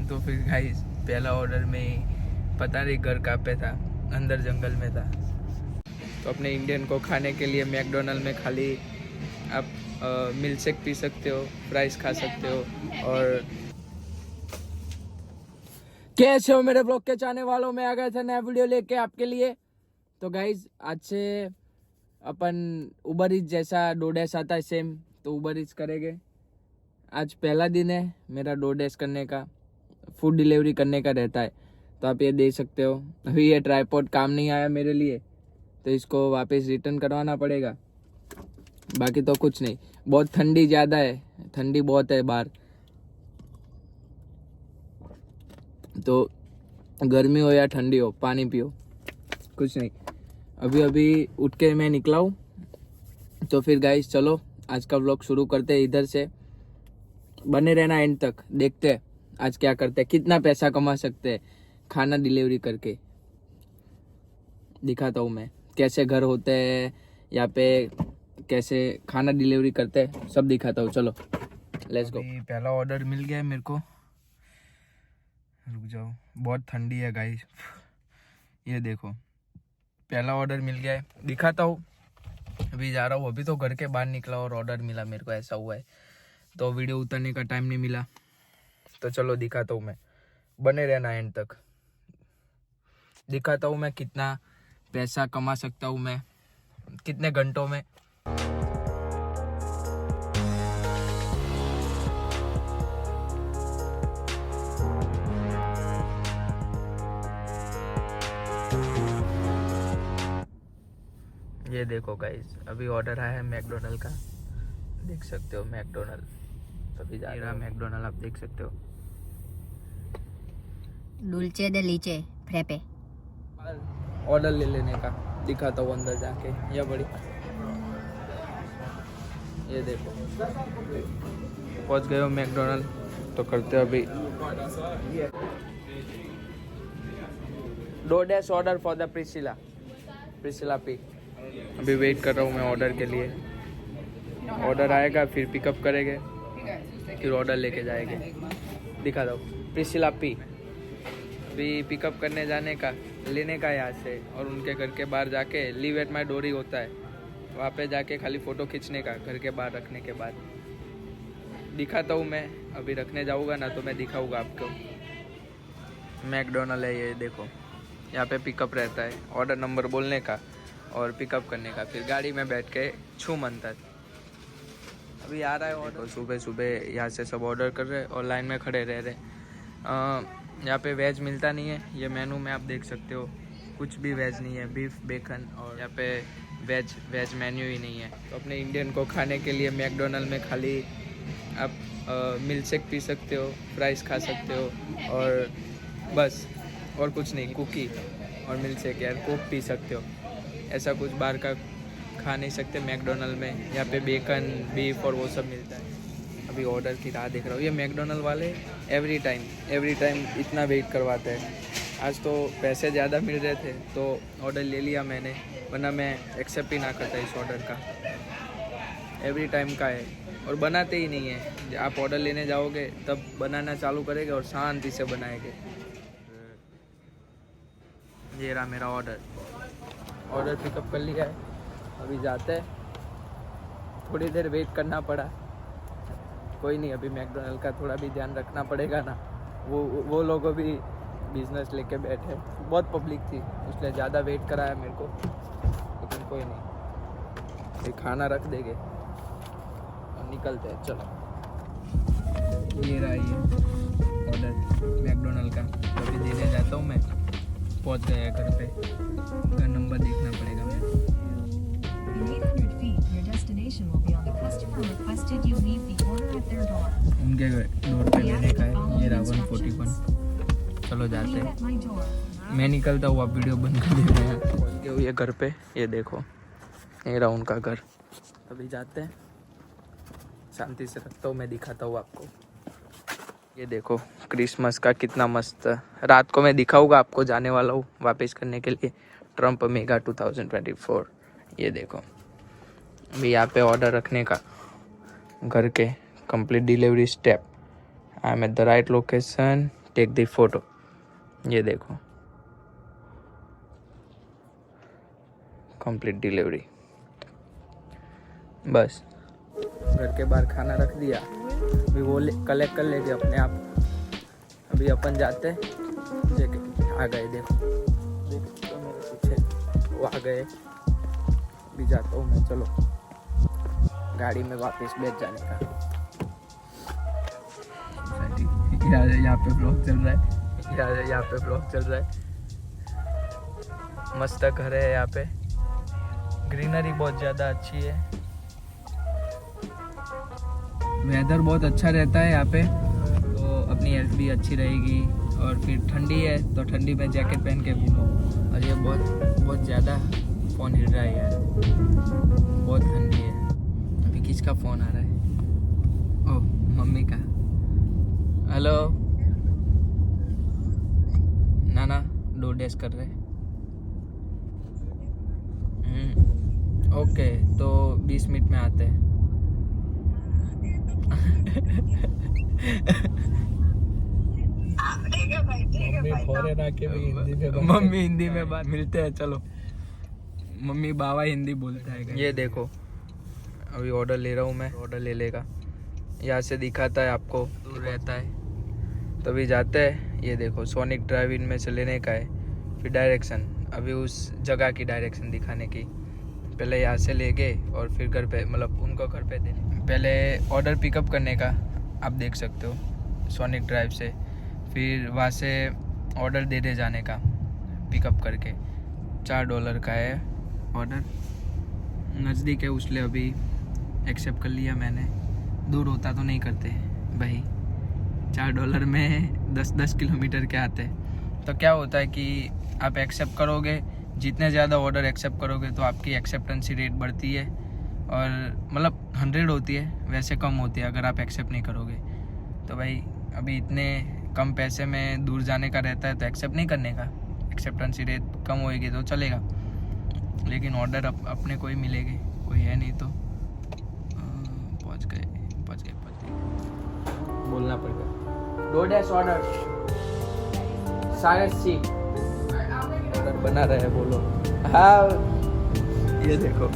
तो फिर गाइस पहला ऑर्डर में पता नहीं घर कहाँ पे था, अंदर जंगल में था। तो अपने इंडियन को खाने के लिए मैकडोनल्ड में खाली आप मिल्क शेक पी सकते हो, फ्राइज खा सकते हो। और कैसे हो मेरे ब्लॉग के चाहने वालों, में आ गए थे नया वीडियो लेके आपके लिए। तो गाइज आज से अपन उबर ईट्स जैसा डोडेस आता है सेम, तो उबर ईट्स करेंगे। आज पहला दिन है मेरा डोडेस करने का, फूड डिलीवरी करने का रहता है। तो आप ये देख सकते हो, अभी ये ट्राइपॉड काम नहीं आया मेरे लिए, तो इसको वापस रिटर्न करवाना पड़ेगा। बाकी तो कुछ नहीं। बहुत ठंडी ज़्यादा है, ठंडी बहुत है बाहर, तो गर्मी हो या ठंडी हो पानी पियो, कुछ नहीं। अभी अभी उठ के मैं निकला हूँ। तो फिर गाइस चलो आज का व्लॉग शुरू करते हैं इधर से। बने रहना एंड तक, देखते हैं आज क्या करते हैं, कितना पैसा कमा सकते हैं खाना डिलीवरी करके। दिखाता हूँ मैं कैसे घर होते हैं यहाँ पे, कैसे खाना डिलीवरी करते हैं, सब दिखाता हूँ। चलो लेट्स गो। पहला ऑर्डर मिल गया है मेरे को। रुक जाओ, बहुत ठंडी है गाइस। ये देखो पहला ऑर्डर मिल गया है, दिखाता हूँ। अभी जा रहा हूँ, अभी तो घर के बाहर निकला और ऑर्डर मिला मेरे को, ऐसा हुआ है। तो वीडियो उतारने का टाइम नहीं मिला, तो चलो दिखाता हूँ मैं। बने रहना एंड तक, दिखाता हूँ मैं कितना पैसा कमा सकता हूँ मैं कितने घंटों में। ये देखो गाइस, अभी ऑर्डर आया है मैकडोनल्ड का, देख सकते हो मैकडोनल्ड। अभी जा रहा है मैकडोनल्ड, आप देख सकते हो। डुल्चे दे लीचे फ्रेपे ऑर्डर ले लेने का दिखाता हूँ अंदर जाके। ये बड़ी, ये देखो पहुँच गए हो मैकडोनल्ड। तो करते हो अभी डोडेस ऑर्डर फॉर द प्रिसिला पी। अभी वेट कर रहा हूँ मैं ऑर्डर के लिए। ऑर्डर आएगा फिर पिकअप करेंगे, फिर ऑर्डर लेके जाएंगे। दिखा दो प्रिसिला पी। अभी पिकअप करने जाने का, लेने का यहाँ से, और उनके घर के बाहर जाके लीव एट माई डोरी होता है, वहाँ पे जाके खाली फ़ोटो खींचने का घर के बाहर रखने के बाद। दिखाता हूँ मैं, अभी रखने जाऊँगा ना तो मैं दिखाऊँगा आपको। मैकडोनल्ड है ये देखो, यहाँ पे पिकअप रहता है, ऑर्डर नंबर बोलने का और पिकअप करने का, फिर गाड़ी में बैठ के छू मंतर। अभी आ रहा है ऑर्डर। सुबह सुबह यहाँ से सब ऑर्डर कर रहे और लाइन में खड़े रह रहे। यहाँ पे वेज मिलता नहीं है, ये मेनू में आप देख सकते हो, कुछ भी वेज नहीं है, बीफ बेकन, और यहाँ पे वेज मेन्यू ही नहीं है। तो अपने इंडियन को खाने के लिए मैकडोनल्ड में खाली आप मिल्क शेक पी सकते हो, फ्राइज खा सकते हो, और बस और कुछ नहीं। कुकी और मिल्क शेक यार, कोक पी सकते हो, ऐसा कुछ बाहर का खा नहीं सकते मैकडोनल्ड में। यहाँ पे बेकन, बीफ और वो सब मिलता है। अभी ऑर्डर की राह देख रहा हूँ। ये मैकडोनल्ड वाले एवरी टाइम इतना वेट करवाते हैं। आज तो पैसे ज़्यादा मिल रहे थे तो ऑर्डर ले लिया मैंने, वरना मैं एक्सेप्ट ही ना करता इस ऑर्डर का। एवरी टाइम का है और बनाते ही नहीं है। आप ऑर्डर लेने जाओगे तब बनाना चालू करेंगे और शांति से बनाएंगे। ये रहा मेरा ऑर्डर पिकअप कर लिया है। अभी जाते हैं, थोड़ी देर वेट करना पड़ा, कोई नहीं। अभी मैकडोनल्ड का थोड़ा भी ध्यान रखना पड़ेगा ना, वो लोगों भी बिजनेस लेके बैठे, बहुत पब्लिक थी इसलिए ज़्यादा वेट कराया मेरे को, लेकिन कोई नहीं, फिर खाना रख देंगे और निकलते हैं। चलो ये रहा ये ऑर्डर मैकडोनल्ड का। अभी देने जाता हूँ मैं, पहुँच गया घर पे, का नंबर देखना पड़ेगा मेरे को। उनके डोर पे लेने का है। ये रहा 141। चलो जाते हैं, मैं निकलता हूँ, आप वीडियो बंद कर देते हैं। पहुँच गए हुए घर पे, ये देखो ये रहा उनका घर। अभी जाते हैं, शांति से रखता हूँ मैं, दिखाता हूँ आपको। ये देखो क्रिसमस का कितना मस्त, रात को मैं दिखाऊंगा आपको। जाने वाला हूँ वापस करने के लिए ट्रम्प मेगा 2024। ये देखो अभी यहाँ पे ऑर्डर रखने का, घर के complete delivery step. I am at the right location, take the photo. ये देखो, कंप्लीट डिलीवरी। बस घर के बाहर खाना रख दिया, अभी वो कलेक्ट कर लेगी अपने आप। अभी अपन जाते हैं, आ गए, देखो तो मेरे पीछे वो आ गए। अभी जाता हूँ मैं, चलो गाड़ी में वापस बैठ जाने का। यहाँ पे ब्लॉग चल रहा है, यहाँ पे ब्लॉग चल रहा है। मस्त घर है यहाँ पे, ग्रीनरी बहुत ज़्यादा अच्छी है, वेदर बहुत अच्छा रहता है यहाँ पे, तो अपनी हेल्थ भी अच्छी रहेगी। और फिर ठंडी है तो ठंडी में जैकेट पहन के घूमो। और ये बहुत ज़्यादा फ़ोन हिल रहा है यार, बहुत ठंडी है। अभी किसका फ़ोन आ रहा है? ओह, मम्मी का। हेलो नाना, DoorDash कर रहे। ओके, तो 20 मिनट में आते हैं। मम्मी हिंदी में बात, मिलते हैं, चलो। मम्मी बाबा हिंदी बोलता है। ये देखो, अभी ऑर्डर ले रहा हूँ मैं, ऑर्डर ले लेगा। यहाँ से दिखाता है आपको, दूर रहता है तभी जाते हैं। ये देखो, सोनिक ड्राइव इन में से लेने का है, फिर डायरेक्शन, अभी उस जगह की डायरेक्शन दिखाने की। पहले यहाँ से ले गए और फिर घर पे, मतलब उनको घर पे देने। पहले ऑर्डर पिकअप करने का, आप देख सकते हो, सोनिक ड्राइव से। फिर वहाँ से ऑर्डर दे जाने का, पिकअप करके। $4 का है ऑर्डर, नज़दीक है उसलिए अभी एक्सेप्ट कर लिया मैंने। दूर होता तो नहीं करते भाई, $4 में 10-10 किलोमीटर के आते। तो क्या होता है कि आप एक्सेप्ट करोगे, जितने ज़्यादा ऑर्डर एक्सेप्ट करोगे तो आपकी एक्सेप्टेंसी रेट बढ़ती है। और मतलब 100 होती है, वैसे कम होती है अगर आप एक्सेप्ट नहीं करोगे। तो भाई अभी इतने कम पैसे में दूर जाने का रहता है तो एक्सेप्ट नहीं करने का। एक्सेप्टेंसी रेट कम होएगी तो चलेगा, लेकिन ऑर्डर अपने को ही मिलेंगे, कोई है नहीं तो। पहुँच गए। बोलना पड़ेगा। DoorDash ऑर्डर 6:30 ऑर्डर बना रहे हैं, बोलो। हाँ, ये देखो,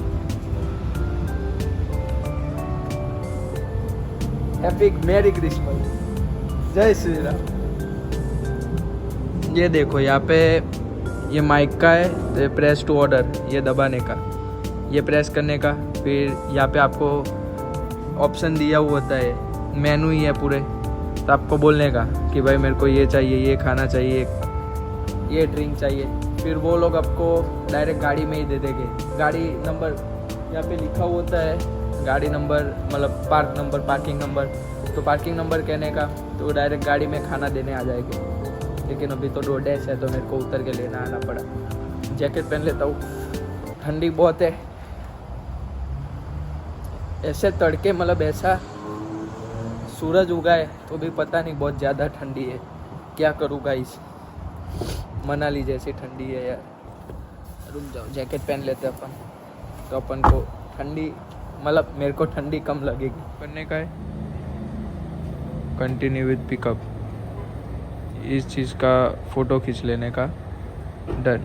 हैप्पी मेरी क्रिसमस, जय श्री राम। ये देखो, यहाँ पे ये माइक का है, तो प्रेस टू ऑर्डर, ये दबाने का, ये प्रेस करने का। फिर यहाँ पे आपको ऑप्शन दिया हुआ होता है, मेनू ही है पूरे, तो आपको बोलने का कि भाई मेरे को ये चाहिए, ये खाना चाहिए, ये ड्रिंक चाहिए। फिर वो लोग आपको डायरेक्ट गाड़ी में ही दे देंगे। गाड़ी नंबर यहाँ पे लिखा हुआ होता है, गाड़ी नंबर मतलब पार्किंग नंबर। तो पार्किंग नंबर कहने का तो डायरेक्ट गाड़ी में खाना देने आ जाएंगे। लेकिन अभी तो DoorDash है तो मेरे को उतर के लेना आना पड़ा। जैकेट पहन लेता हूँ, ठंडी बहुत है। ऐसे तड़के, मतलब ऐसा सूरज उगा है तो भी पता नहीं, बहुत ज़्यादा ठंडी है। क्या करूँ गाइस, मनाली जैसी ठंडी है यार। रुक जाओ, जैकेट पहन लेते अपन, तो अपन को ठंडी, मतलब मेरे को ठंडी कम लगेगी। करने का है कंटिन्यू विद पिकअप, इस चीज़ का फ़ोटो खींच लेने का, डन,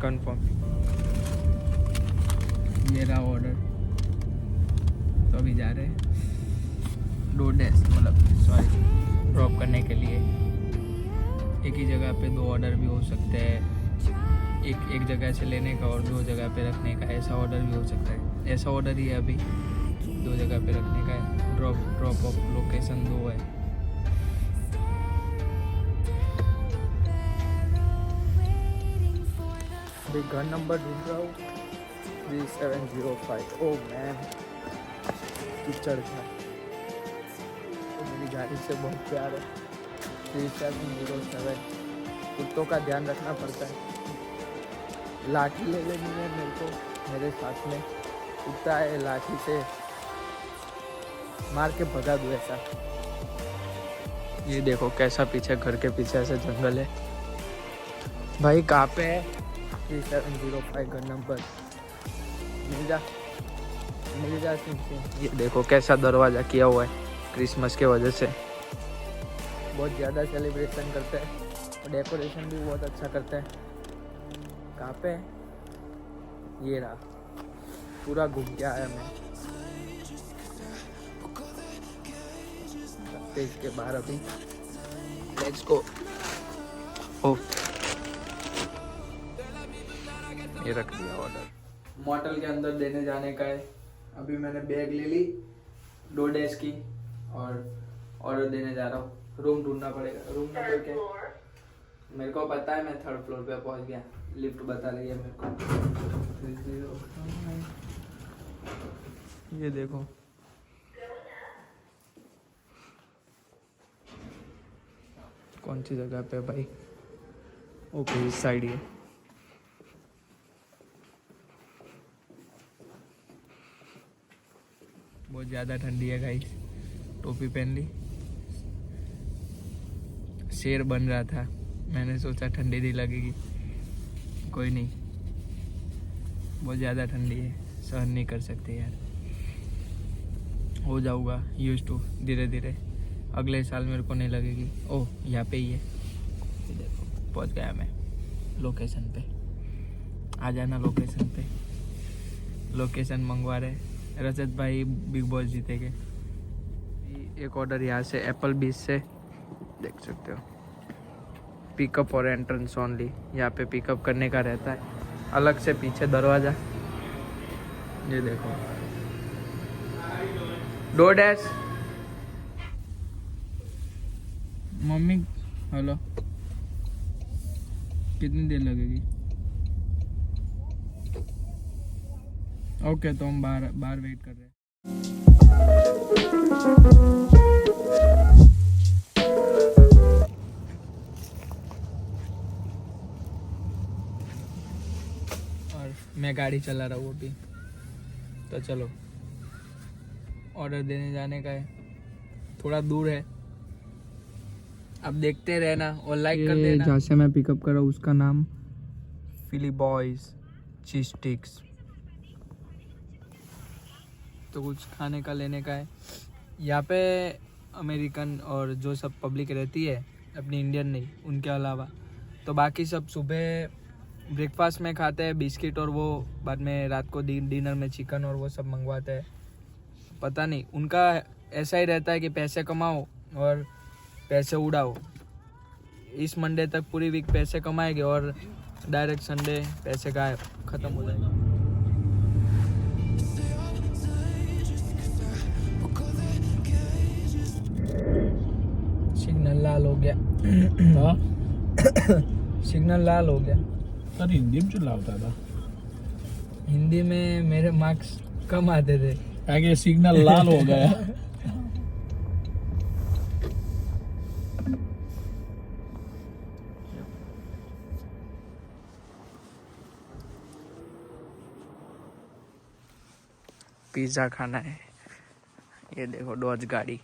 कंफर्म। ये रहा ऑर्डर, तो अभी जा रहे हैं DoorDash, मतलब सॉरी, ड्रॉप करने के लिए। एक ही जगह पे 2 ऑर्डर भी हो सकते हैं, एक जगह से लेने का और 2 जगह पे रखने का, ऐसा ऑर्डर भी हो सकता है। ऐसा ऑर्डर ही है अभी, 2 जगह पे रखने का है। ड्रॉप ऑफ लोकेशन 2 है। अभी घर नंबर ढूंढ रहा हूँ, 3705। ओह मैन, कीचड़ था। तो मेरी गाड़ी से बहुत प्यार है। 3707। कुत्तों का ध्यान रखना पड़ता है। लाठी ले लेनी है मेरे को, मेरे साथ में कुत्ता है, लाठी से मार के भगा दूँ ऐसा। ये देखो कैसा पीछे, घर के पीछे ऐसा जंगल है। भाई कहाँ पे है? 3705 घर नंबर। मिल जा सिंह। ये देखो कैसा दरवाज़ा किया हुआ है क्रिसमस के वजह से। बहुत ज़्यादा सेलिब्रेशन करते हैं और डेकोरेशन भी बहुत अच्छा करते हैं। कहाँ पे? ये रहा, पूरा घूम के आया मैं। इसके बाहर अभी लेट्स गो। ओ ये रख दिया ऑर्डर। मॉडल के अंदर देने जाने का है। अभी मैंने बैग ले ली DoorDash की और ऑर्डर देने जा रहा हूँ। रूम ढूंढना पड़ेगा। रूम नंबर क्या है मेरे को पता है, मैं 3rd फ्लोर पे पहुँच गया। लिफ्ट बता रही है मेरे को। ये देखो कौन सी जगह पे भाई। ओके इस साइड ये। बहुत ज़्यादा ठंडी है गाइस। टोपी पहन ली। शेर बन रहा था, मैंने सोचा ठंडी नहीं लगेगी, कोई नहीं। बहुत ज़्यादा ठंडी है, सहन नहीं कर सकते यार। हो जाऊंगा यूज टू धीरे धीरे। अगले साल मेरे को नहीं लगेगी। ओह यहाँ पे ही है, ये देखो पहुँच गया मैं लोकेशन पे। आ जाना लोकेशन पे। लोकेशन मंगवा रहे रजत भाई, बिग बॉस जीतेंगे। एक ऑर्डर यहाँ से Applebee's से देख सकते हो। पिकअप और एंट्रेंस ओनली। यहाँ पे पिकअप करने का रहता है, अलग से पीछे दरवाज़ा। ये देखो DoorDash। मम्मी हेलो, कितनी देर लगेगी? ओके तो हम बाहर वेट कर रहे हैं। और मैं गाड़ी चला रहा हूँ अभी, तो चलो ऑर्डर देने जाने का है। थोड़ा दूर है, अब देखते रहना और लाइक कर देना। जहाँ से मैं पिकअप कर रहा हूँ उसका नाम फिली बॉयज चीज स्टिक्स। तो कुछ खाने का लेने का है। यहाँ पे अमेरिकन और जो सब पब्लिक रहती है, अपनी इंडियन नहीं, उनके अलावा तो बाकी सब सुबह ब्रेकफास्ट में खाते हैं बिस्किट, और वो बाद में रात को डिनर में चिकन और वो सब मंगवाते हैं। पता नहीं, उनका ऐसा ही रहता है कि पैसे कमाओ और पैसे उड़ाओ। इस मंडे तक पूरी वीक पैसे कमाएंगे और डायरेक्ट संडे पैसे गायब, खत्म हो जाएगा। सिग्नल लाल हो गया। हाँ सिग्नल लाल हो गया। सर हिंदी में चलाता था। हिंदी में मेरे मार्क्स कम आते थे। आगे सिग्नल लाल हो गया। पिज़्ज़ा खाना है। ये देखो डॉज गाड़ी।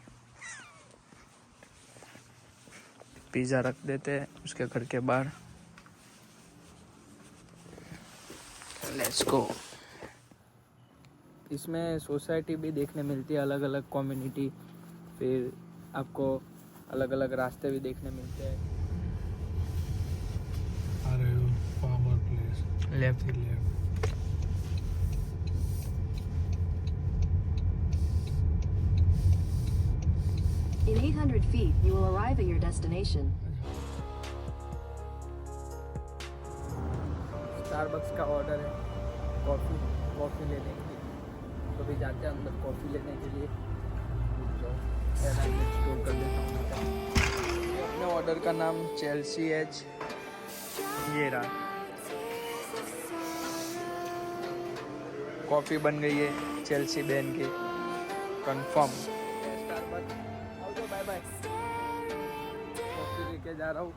पिज़्ज़ा रख देते हैं उसके घर के बाहर। Let's go. इसमें सोसाइटी भी देखने मिलती है, अलग अलग कम्युनिटी। फिर आपको अलग अलग रास्ते भी देखने मिलते हैं। अरे farmer place left. In 800 feet, you will arrive at your destination. Starbucks का ऑर्डर है, कॉफ़ी लेने के लिए। तो भी जाते हैं अंदर कॉफ़ी लेने के लिए। स्टोर कर देता हूँ। अपने ऑर्डर का नाम चेल्सी एज, ये रहा। कॉफ़ी बन गई है चेल्सी बैन की, कंफर्म। Bye bye. कॉफ़ी लेके जा रहा हूँ।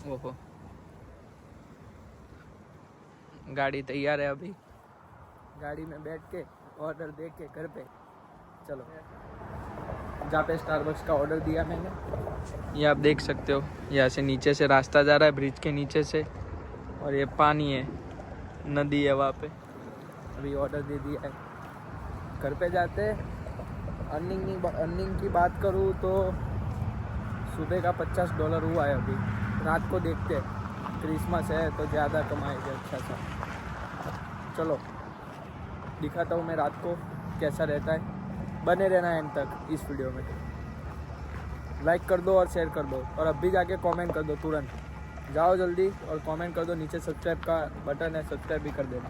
ओहो, गाड़ी तैयार है। अभी गाड़ी में बैठ के ऑर्डर दे के घर पे चलो। जहाँ पे स्टारबक्स का ऑर्डर दिया मैंने, ये आप देख सकते हो। यहाँ से नीचे से रास्ता जा रहा है, ब्रिज के नीचे से, और ये पानी है, नदी है वहाँ पे। अभी ऑर्डर दे दिया है, घर पे जाते अर्निंग की बात करूँ तो सुबह का $50 हुआ है अभी। रात को देखते हैं, क्रिसमस है तो ज़्यादा कमाएंगे अच्छा सा। चलो दिखाता हूँ मैं रात को कैसा रहता है। बने रहना एंड तक इस वीडियो में। लाइक कर दो और शेयर कर दो और अब भी जाके कमेंट कर दो तुरंत। जाओ जल्दी और कमेंट कर दो। नीचे सब्सक्राइब का बटन है, सब्सक्राइब भी कर देना।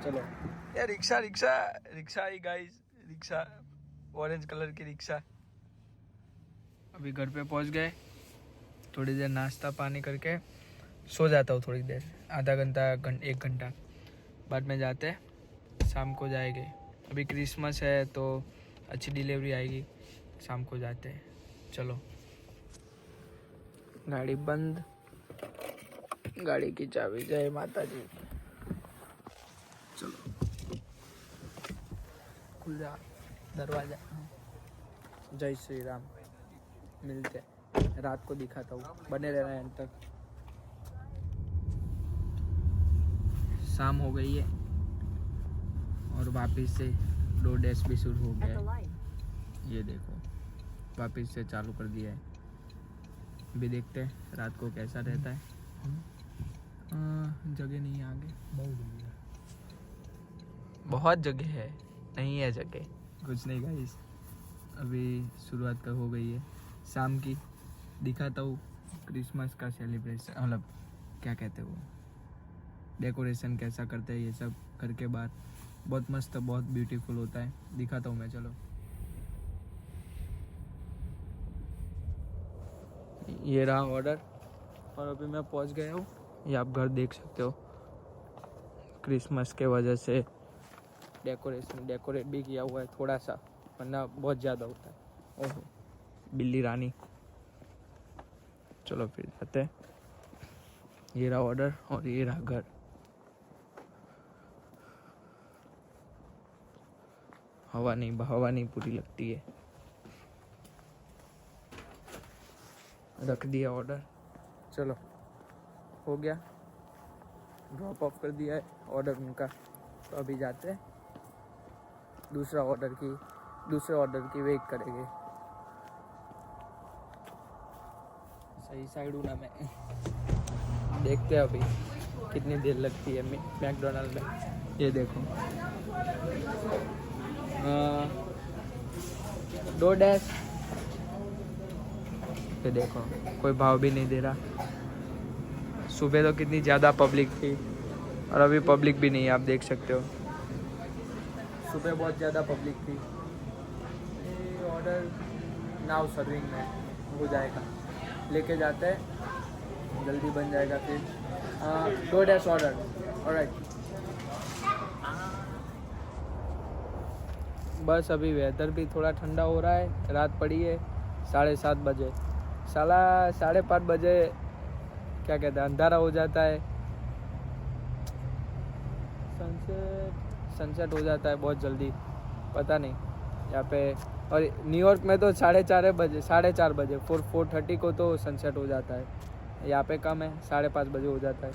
चलो यार रिक्शा रिक्शा रिक्शा आई गाइस, रिक्शा ऑरेंज कलर की रिक्शा। अभी घर पे पहुंच गए। थोड़ी देर नाश्ता पानी करके सो जाता हूँ थोड़ी देर, आधा घंटा 1 घंटा बाद में जाते हैं। शाम को जाएंगे। अभी क्रिसमस है तो अच्छी डिलीवरी आएगी। शाम को जाते हैं। चलो गाड़ी बंद, गाड़ी की चाबी। जय माता जी। चलो खुल जा दरवाजा। जय श्री राम। मिलते हैं, रात को दिखाता हूँ। बने रहना एंड तक। शाम हो गई है और वापस से DoorDash भी शुरू हो At the गया है। light. ये देखो वापस से चालू कर दिया है। अभी देखते हैं रात को कैसा रहता है। जगह नहीं है आगे, बहुत जगह है, नहीं है जगह कुछ नहीं गाइस। अभी शुरुआत का हो गई है शाम की। दिखाता हूँ क्रिसमस का सेलिब्रेशन, मतलब क्या कहते हैं वो, डेकोरेशन कैसा करते हैं। ये सब करके बाद बहुत मस्त, बहुत ब्यूटीफुल होता है। दिखाता हूँ मैं। चलो ये रहा ऑर्डर और अभी मैं पहुंच गया हूँ। ये आप घर देख सकते हो। क्रिसमस के वजह से डेकोरेट भी किया हुआ है थोड़ा सा, वरना बहुत ज़्यादा होता है। ओहो बिल्ली रानी। चलो फिर जाते हैं। ये रहा ऑर्डर और ये रहा घर। हवा नहीं पूरी लगती है। रख दिया ऑर्डर। चलो हो गया, ड्रॉप ऑफ कर दिया है ऑर्डर उनका। तो अभी जाते हैं दूसरे ऑर्डर की वेट करेंगे। सही साइड हूँ ना मैं। देखते हैं अभी कितनी देर लगती है मैकडोनल्ड में। ये देखो DoorDash। ये देखो कोई भाव भी नहीं दे रहा। सुबह तो कितनी ज़्यादा पब्लिक थी और अभी पब्लिक भी नहीं है, आप देख सकते हो। सुबह बहुत ज़्यादा पब्लिक थी। ये ऑर्डर नाउ सर्विंग में हो जाएगा, लेके जाते हैं, जल्दी बन जाएगा। फिर DoorDash ऑर्डर। ऑलराइट। बस अभी वेदर भी थोड़ा ठंडा हो रहा है। रात पड़ी है 7:30 बजे। साला 5:30 बजे क्या कहते हैं, अंधारा हो जाता है। सनसेट हो जाता है बहुत जल्दी, पता नहीं यहाँ पे। और न्यूयॉर्क में तो 4:30 बजे 4:30 को तो सनसेट हो जाता है। यहाँ पे कम है, 5:30 बजे हो जाता है।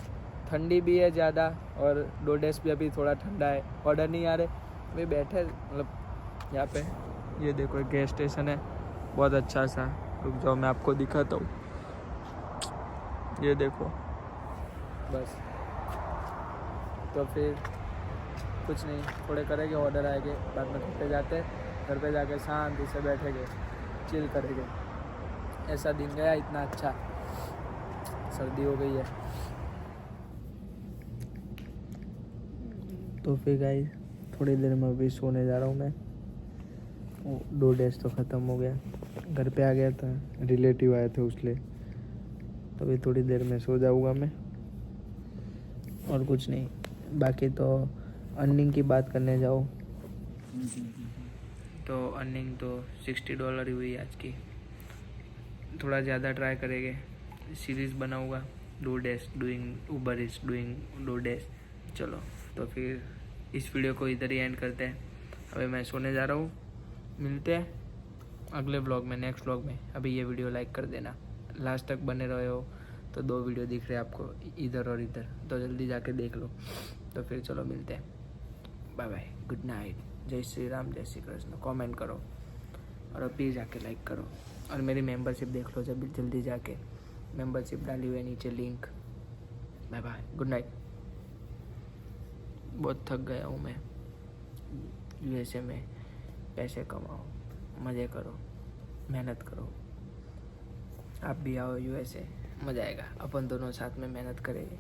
ठंडी भी है ज़्यादा और DoorDash भी अभी थोड़ा ठंडा है। ऑर्डर नहीं आ रहे, अभी बैठे मतलब यहाँ पे। ये देखो एक गैस स्टेशन है बहुत अच्छा सा। रुक जाओ मैं आपको दिखाता हूँ। ये देखो बस। तो फिर कुछ नहीं, थोड़े करेंगे, ऑर्डर आएंगे, बाद में घर पे जाते हैं। घर पे जाके शांति से बैठेंगे, चिल करेंगे। ऐसा दिन गया इतना अच्छा। सर्दी हो गई है तो फिर गाइस थोड़ी देर में अभी सोने जा रहा हूँ मैं। DoorDash तो ख़त्म हो गया। घर पे आ गया था, रिलेटिव आए थे उसलिए। तो अभी थोड़ी देर में सो जाऊँगा मैं और कुछ नहीं। बाकी तो अर्निंग की बात करने जाओ तो अर्निंग तो $60 हुई आज की। थोड़ा ज़्यादा ट्राई करेंगे, सीरीज़ बनाऊँगा। DoorDash doing Uber is doing DoorDash। चलो तो फिर इस वीडियो को इधर ही एंड करते हैं। अभी मैं सोने जा रहा हूँ। मिलते हैं अगले व्लॉग में, नेक्स्ट व्लॉग में। अभी ये वीडियो लाइक कर देना, लास्ट तक बने रहे हो तो 2 वीडियो दिख रहे हैं आपको, इधर और इधर, तो जल्दी जाके देख लो। तो फिर चलो मिलते हैं। Bye bye, good night. जय श्री राम, जय श्री कृष्ण कमेंट करो और अभी जाके लाइक करो और मेरी मेंबरशिप देख लो जब जल्दी जाके। मेंबरशिप डाली हुई है नीचे link. Bye bye, good night. बहुत थक गया हूँ मैं। यूएसए में पैसे कमाओ, मज़े करो, मेहनत करो। आप भी आओ यूएसए, मज़ा आएगा। अपन दोनों साथ में मेहनत करेंगे।